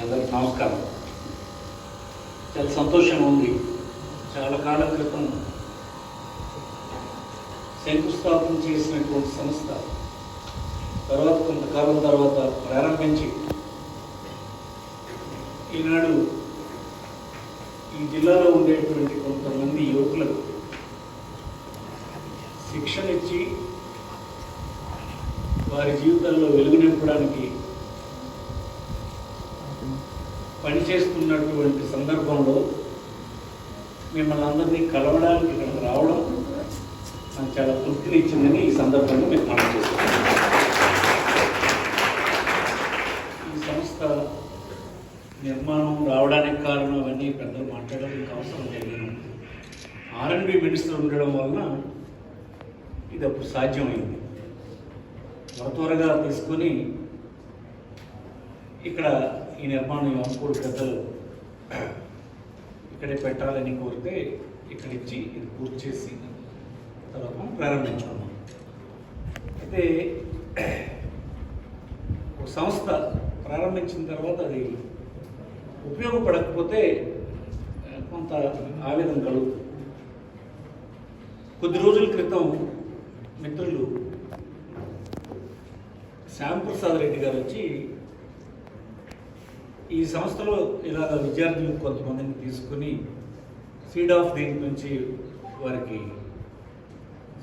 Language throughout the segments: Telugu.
అందరికీ నమస్కారం. చాలా సంతోషంగా ఉంది. చాలా కాలం క్రితం శంకుస్థాపన చేసినటువంటి సంస్థ తర్వాత కొంతకాలం తర్వాత ప్రారంభించి ఈనాడు ఈ జిల్లాలో ఉండేటువంటి కొంతమంది యువకులకు శిక్షణ ఇచ్చి వారి జీవితాల్లో వెలుగు నింపడానికి పనిచేస్తున్నటువంటి సందర్భంలో మిమ్మల్ని అందరినీ కలవడానికి ఇక్కడికి రావడం నాకు చాలా తృప్తిని ఇచ్చిందని ఈ సందర్భంగా మీకు మనం చేస్తున్నాం. ఈ సంస్థ నిర్మాణం రావడానికి కారణం అవన్నీ పెద్దలు మాట్లాడడానికి అవసరం లేదు. R&B మినిస్టర్ ఉండడం వలన ఇది అప్పుడు సాధ్యమైంది. త్వరగా తీసుకొని ఇక్కడ ఈ నిర్మాణం అప్పుడు పెద్దలు ఇక్కడే పెట్టాలని కోరితే ఇక్కడిచ్చి ఇది పూర్తి చేసి తర్వాత ప్రారంభించుకున్నాం. అయితే ఒక సంస్థ ప్రారంభించిన తర్వాత అది ఉపయోగపడకపోతే కొంత ఆవేదన కలుగుతుంది. కొద్ది రోజుల క్రితం మిత్రులు శ్యాంప్రసాద్ రెడ్డి గారు వచ్చి ఈ సంస్థలో ఇలాగ విద్యార్థులు కొంతమందిని తీసుకుని సీడ్ ఆఫ్ దీని నుంచి వారికి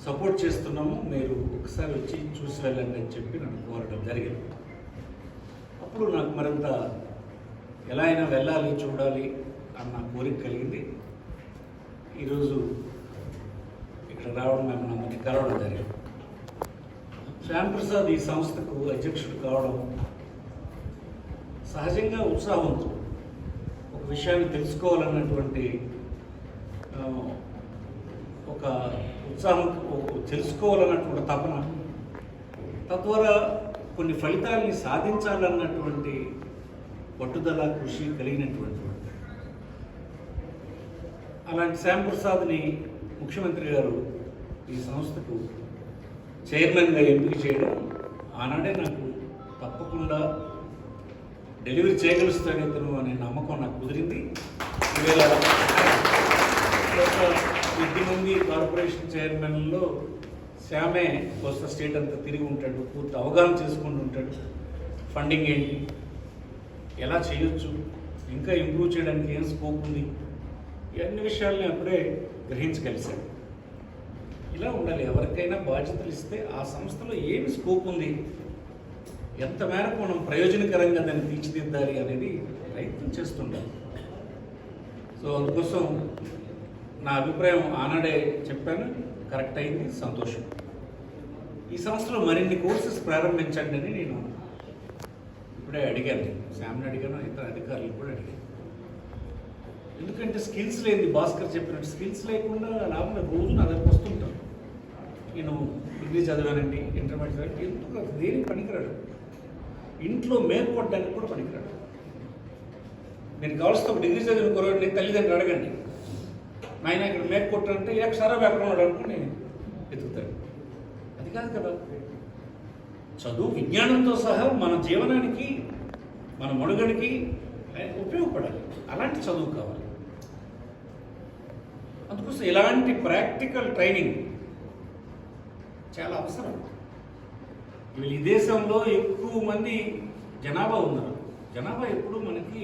సపోర్ట్ చేస్తున్నాము, మీరు ఒకసారి వచ్చి చూసి వెళ్ళండి అని చెప్పి నన్ను కోరడం జరిగింది. అప్పుడు నాకు మరింత ఎలా అయినా వెళ్ళాలి, చూడాలి అన్న కోరిక కలిగింది. ఈరోజు ఇక్కడ రావడం మిమ్మల్ని కలవడం జరిగింది. శ్యాంప్రసాద్ ఈ సంస్థకు అధ్యక్షుడు కావడం సహజంగా ఉత్సాహంతో ఒక విషయాన్ని తెలుసుకోవాలన్నటువంటి ఒక ఉత్సాహం, తెలుసుకోవాలన్నటువంటి తపన, తద్వారా కొన్ని ఫలితాలని సాధించాలన్నటువంటి పట్టుదల, కృషి కలిగినటువంటి అలాంటి శ్యాంప్రసాద్ని ముఖ్యమంత్రి గారు ఈ సంస్థకు చైర్మన్గా ఎంపిక చేయడం ఆనాడే నాకు తప్పకుండా డెలివరీ చేయగలుస్తాడు ఇతను అనే నమ్మకం నాకు కుదిరింది. 2018 కార్పొరేషన్ చైర్మన్లో శ్యామే వస్త స్టేట్ అంతా తిరిగి ఉంటాడు, పూర్తి అవగాహన చేసుకుంటూ ఉంటాడు. ఫండింగ్ ఏంటి, ఎలా చేయొచ్చు, ఇంకా ఇంప్రూవ్ చేయడానికి ఏం స్కోప్ ఉంది, ఇవన్నీ విషయాల్ని అప్పుడే గ్రహించగలిశాడు. ఇలా ఉండాలి. ఎవరికైనా బాధ్యతలు ఇస్తే ఆ సంస్థలో ఏమి స్కోప్ ఉంది, ఎంత మేరకు మనం ప్రయోజనకరంగా దాన్ని తీర్చిదిద్దాలి అనేది ప్రయత్నం చేస్తుండాలి. సో అందుకోసం నా అభిప్రాయం ఆనాడే చెప్పాను, కరెక్ట్ అయింది, సంతోషం. ఈ సంస్థలో మరిన్ని కోర్సెస్ ప్రారంభించండి అని నేను ఇప్పుడే అడిగాను. శామ్ని అడిగాను, ఇతర అధికారులు కూడా అడిగాను. ఎందుకంటే స్కిల్స్ లేని, భాస్కర్ చెప్పినట్టు స్కిల్స్ లేకుండా లాభం రోజు నా దగ్గరకు వస్తుంటాను. నేను డిగ్రీ చదివానండి, ఇంటర్మీడియట్ చదివాను, ఎందుకు దేనికి పనికిరాడు, ఇంట్లో మేల్కొట్టడానికి కూడా పనికిరాడు. నేను కావాల్సిన ఒక డిగ్రీ చదివిన కురవాడిని తల్లిదండ్రులు అడగండి, నాయన ఇక్కడ మేల్కొట్టాలంటే ఎక్కసారా ఎక్కడ ఉన్నాడు అనుకుని వెతుకుతాడు. అది కాదు కదా. చదువు విజ్ఞానంతో సహా మన జీవనానికి, మన మనుగడికి ఉపయోగపడాలి. అలాంటి చదువు కావాలి. అందుకోసం ఇలాంటి ప్రాక్టికల్ ట్రైనింగ్ చాలా అవసరం. ఈ దేశంలో ఎక్కువ మంది జనాభా ఉన్నారు. జనాభా ఎప్పుడు మనకి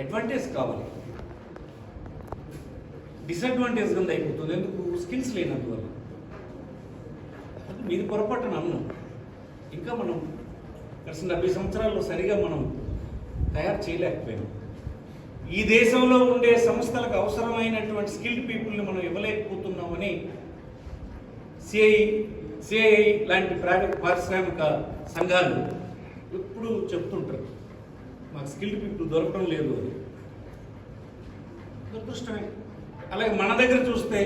అడ్వాంటేజ్ కావాలి, డిసడ్వాంటేజ్ కింద అయిపోతుంది. ఎందుకు? స్కిల్స్ లేనందువల్ల. మీది పొరపాటున అన్నం. ఇంకా మనం గడిచిన 70 సంవత్సరాల్లో సరిగా మనం తయారు చేయలేకపోయాం. ఈ దేశంలో ఉండే సంస్థలకు అవసరమైనటువంటి స్కిల్డ్ పీపుల్ని మనం ఇవ్వలేకపోతున్నామని సిఐ లాంటి ప్రైవేట్ పారిశ్రామిక సంఘాలు ఎప్పుడు చెప్తుంటారు, మాకు స్కిల్డ్ పీపుల్ దొరకడం లేదు అని. దురదృష్టమే. అలాగే మన దగ్గర చూస్తే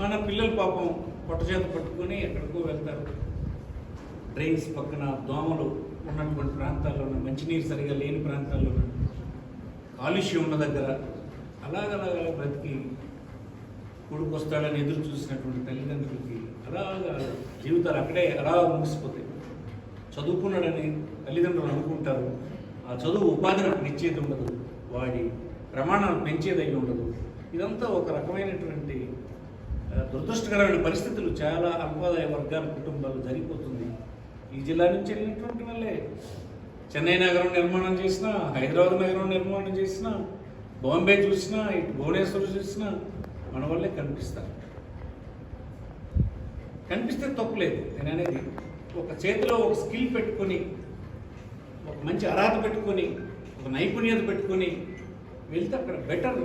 మన పిల్లలు పాపం పొట్టచేత పట్టుకొని ఎక్కడికో వెళ్తారు. డ్రైన్స్ పక్కన దోమలు ఉన్నటువంటి ప్రాంతాల్లో, మంచినీరు సరిగా లేని ప్రాంతాల్లో, కాలుష్యం ఉన్న దగ్గర అలాగలాగా బ్రతికి కొడుకు వస్తాడని ఎదురు చూసినటువంటి తల్లిదండ్రులకి అలాగా జీవితాలు అక్కడే అలా ముగిసిపోతాయి. చదువుకున్నాడని తల్లిదండ్రులు అనుకుంటారు, ఆ ఆ చదువు ఉపాధిని అక్కడ ఇచ్చేది ఉండదు, వాడి ప్రమాణాలు పెంచేది అయి ఉండదు. ఇదంతా ఒక రకమైనటువంటి దురదృష్టకరమైన పరిస్థితులు చాలా అల్పాదాయ వర్గాల కుటుంబాలు జరిగిపోతుంది. ఈ జిల్లా నుంచి వెళ్ళినటువంటి వాళ్ళే చెన్నై నగరం నిర్మాణం చేసినా, హైదరాబాద్ నగరం నిర్మాణం చేసినా, బాంబే చూసినా, ఇటు భువనేశ్వర్ చూసినా మన వల్లే కనిపిస్తారు. కనిపిస్తే తప్పులేదు. నేను అనేది ఒక చేతిలో ఒక స్కిల్ పెట్టుకొని, ఒక మంచి అర్హత పెట్టుకొని, ఒక నైపుణ్యత పెట్టుకొని వెళ్తే అక్కడ బెటర్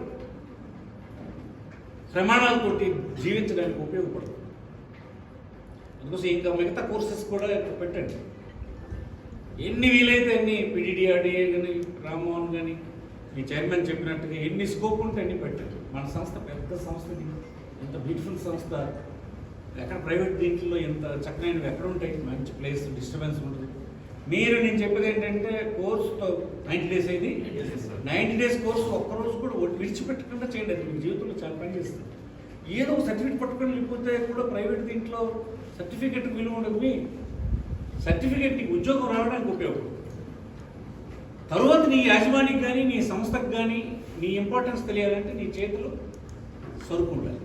ప్రమాణాలతోటి జీవించడానికి ఉపయోగపడుతుంది. అందుకోసం ఇంకా మిగతా కోర్సెస్ కూడా ఇక్కడ పెట్టండి. ఎన్ని వీలైతే అన్ని పిడిడిఆర్డిఏ కానీ, రామ్మోహన్ కానీ, మీ చైర్మన్ చెప్పినట్టుగా ఎన్ని స్కోప్ ఉంటే అన్ని పెట్టండి. మన సంస్థ పెద్ద సంస్థ, ఎంత బ్యూటిఫుల్ సంస్థ. ఎక్కడ ప్రైవేట్ దీంట్లో ఎంత చక్కనైనవి ఎక్కడ ఉంటాయి? మంచి ప్లేస్, డిస్టర్బెన్స్ ఉంటుంది. నేను చెప్పేది ఏంటంటే కోర్సుతో 90 డేస్ అయింది. 90 డేస్ కోర్సు ఒక్కరోజు కూడా విడిచిపెట్టకుండా చేయండి. అది మీ జీవితంలో చాలా పని చేస్తుంది. ఏదో సర్టిఫికేట్ పట్టుకొని వెళ్ళిపోతే కూడా ప్రైవేట్ దీంట్లో సర్టిఫికేట్ విలువ ఉండదు. మీ సర్టిఫికేట్ నీకు ఉద్యోగం రావడానికి ఉపయోగపడుతుంది. తరువాత నీ యాజమానికి కానీ, నీ సంస్థకు కానీ నీ ఇంపార్టెన్స్ తెలియాలంటే నీ చేతిలో సరుకు ఉండాలి.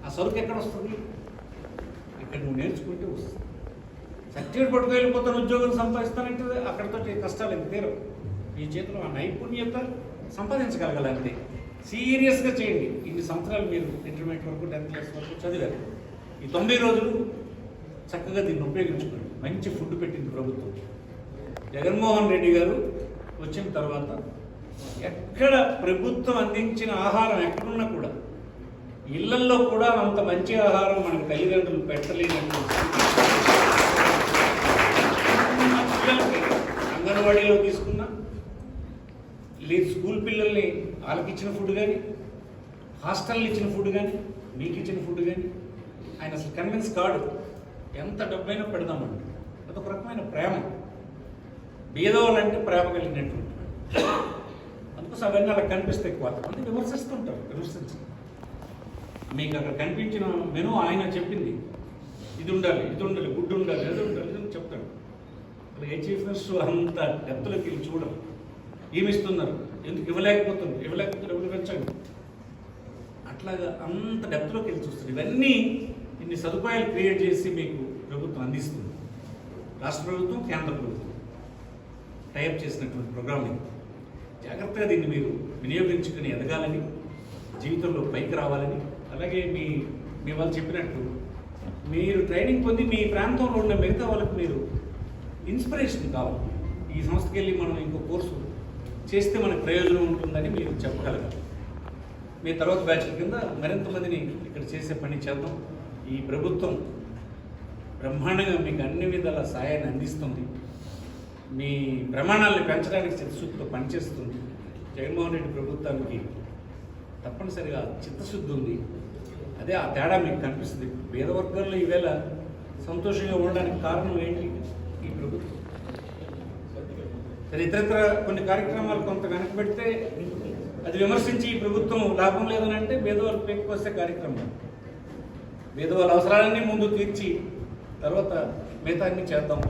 ఆ సరుకు ఎక్కడ వస్తుంది? ఇక్కడ నువ్వు నేర్చుకుంటే వస్తుంది. సర్టిఫికేట్ పట్టుకు వెళ్ళిపోతాను, ఉద్యోగం సంపాదిస్తానంటే అక్కడితో కష్టాలు ఎంత తీరవు. మీ చేతిలో ఆ నైపుణ్యత సంపాదించగలగాలి. అంతే. సీరియస్గా చేయండి. ఇన్ని సంవత్సరాలు మీరు ఇంటర్మీడియట్ వరకు, 10th క్లాస్ వరకు చదివారు. ఈ 90 రోజులు చక్కగా దీన్ని ఉపయోగించుకోండి. మంచి ఫుడ్ పెట్టింది ప్రభుత్వం. జగన్మోహన్ రెడ్డి గారు వచ్చిన తర్వాత ఎక్కడ ప్రభుత్వం అందించిన ఆహారం ఎక్కడున్నా కూడా, ఇళ్లల్లో కూడా అంత మంచి ఆహారం మనకు తల్లిదండ్రులు పెట్టలేనట్టు. పిల్లలకి అంగన్వాడీలో తీసుకున్నా, లేదు స్కూల్ పిల్లల్ని వాళ్ళకి ఇచ్చిన ఫుడ్ కానీ, హాస్టల్లో ఇచ్చిన ఫుడ్ కానీ, మీకు ఇచ్చిన ఫుడ్ కానీ, ఆయన అసలు కన్విన్స్ కాడు. ఎంత డబ్బైనా పెడదామండి. అదొక రకమైన ప్రేమ. బీదవాళ్ళంటే ప్రేమ కలిగినట్టు. అందుకోసం అవన్నీ అలా కనిపిస్తే ఎక్కువ మంది విమర్శిస్తుంటారు. విమర్శించారు. మీకు అక్కడ కనిపించిన మెను ఆయన చెప్పింది, ఇది ఉండాలి, ఇది ఉండాలి, గుడ్డు ఉండాలి, అది ఉండాలి అని చెప్తాడు. అక్కడ ఏ చీఫ్ మినిస్టర్ అంత డెప్త్లోకి వెళ్ళి చూడరు. ఏమి ఇస్తున్నారు, ఎందుకు ఇవ్వలేకపోతున్నారు, ఎవరు పెంచండి, అట్లాగా అంత డెప్త్లోకి వెళ్ళి చూస్తారు. ఇవన్నీ ఇన్ని సదుపాయాలు క్రియేట్ చేసి మీకు ప్రభుత్వం అందిస్తుంది. రాష్ట్ర ప్రభుత్వం, కేంద్ర ప్రభుత్వం టైప్ చేసినటువంటి ప్రోగ్రామ్ ఇది. జాగ్రత్తగా దీన్ని మీరు వినియోగించుకుని ఎదగాలని, జీవితంలో పైకి రావాలని, అలాగే మీ వాళ్ళు చెప్పినట్టు మీరు ట్రైనింగ్ పొంది మీ ప్రాంతంలో ఉన్న మిగతా వాళ్ళకి మీరు ఇన్స్పిరేషన్ కావాలి. ఈ సంస్థకి వెళ్ళి మనం ఇంకో కోర్సు చేస్తే మనకు ప్రయోజనం ఉంటుందని మీరు చెప్పగలగాలి. మీ తర్వాత బ్యాచ్ల కింద మరింత మందిని ఇక్కడ చేసే పని చేద్దాం. ఈ ప్రభుత్వం బ్రహ్మాండంగా మీకు అన్ని విధాల సాయాన్ని అందిస్తుంది. మీ ప్రమాణాలను పెంచడానికి చిత్తశుద్ధితో పనిచేస్తుంది. జగన్మోహన్ రెడ్డి ప్రభుత్వానికి తప్పనిసరిగా చిత్తశుద్ధి ఉంది. అదే ఆ తేడా మీకు కనిపిస్తుంది. పేద వర్గాల్లో ఈవేళ సంతోషంగా ఉండడానికి కారణం ఏంటి? ఈ ప్రభుత్వం. సరే, ఇతరత్ర కొన్ని కార్యక్రమాలు కొంత వెనకబెడితే అది విమర్శించి ఈ ప్రభుత్వం లాభం లేదని అంటే పేదవాళ్ళు పేరుకొస్తే కార్యక్రమం. పేదవాళ్ళ అవసరాలన్నీ ముందు తీర్చి తర్వాత మిగతాన్ని చేద్దాం.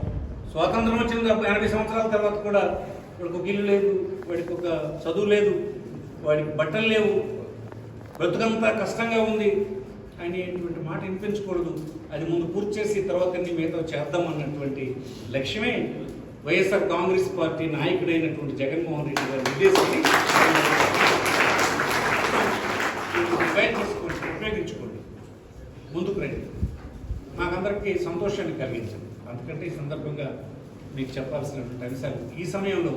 స్వాతంత్రం వచ్చిన 80 సంవత్సరాల తర్వాత కూడా వాడికి ఒక ఇల్లు లేదు, వాడికి ఒక చదువు లేదు, వాడికి బట్టలు లేవు, బ్రతుకంతా కష్టంగా ఉంది అనేటువంటి మాట వినిపించకూడదు. అది ముందు పూర్తి చేసి తర్వాత మిగతా చేద్దాం అన్నటువంటి లక్ష్యమే వైఎస్ఆర్ కాంగ్రెస్ పార్టీ నాయకుడైనటువంటి జగన్మోహన్ రెడ్డి గారి ఉద్దేశాన్ని ఉపయోగించుకోండి, ముందుకు రండి, మాకందరికీ సంతోషాన్ని కలిగించండి. అందుకంటే ఈ సందర్భంగా మీకు చెప్పాల్సినటువంటి అంశాలు ఈ సమయంలో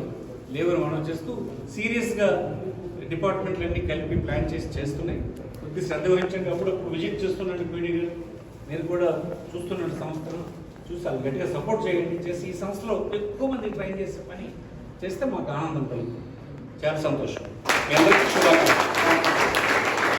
లేవని మనం చేస్తూ సీరియస్గా డిపార్ట్మెంట్లన్నీ కలిపి ప్లాన్ చేస్తున్నాయి. కొద్ది శ్రద్ధ వహించండి. అప్పుడప్పుడు విజిట్ చేస్తున్నాను పీడీ గారు, నేను కూడా చూస్తున్నాను సంస్థను. చూసి వాళ్ళు గట్టిగా సపోర్ట్ చేయండి. చేసి ఈ సంస్థలో ఎక్కువ మంది ట్రైన్ చేసే పని చేస్తే మాకు ఆనందం కలుగుతుంది. చాలా సంతోషం. మీ అందరికీ శుభాకాంక్షలు.